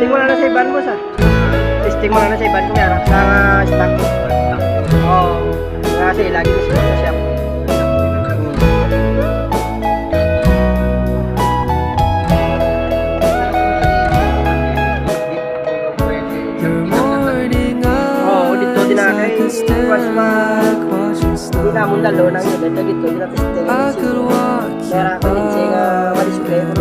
testing mo na sa iban mo sa. Testing mo na sa iban ko meron sa stock. Oo. Kasi lagi ko sa shop. Oo, dito din na kay mas hindi na mong dalo nang yun. Dito din na testing. Kaya ako din siya malisukre.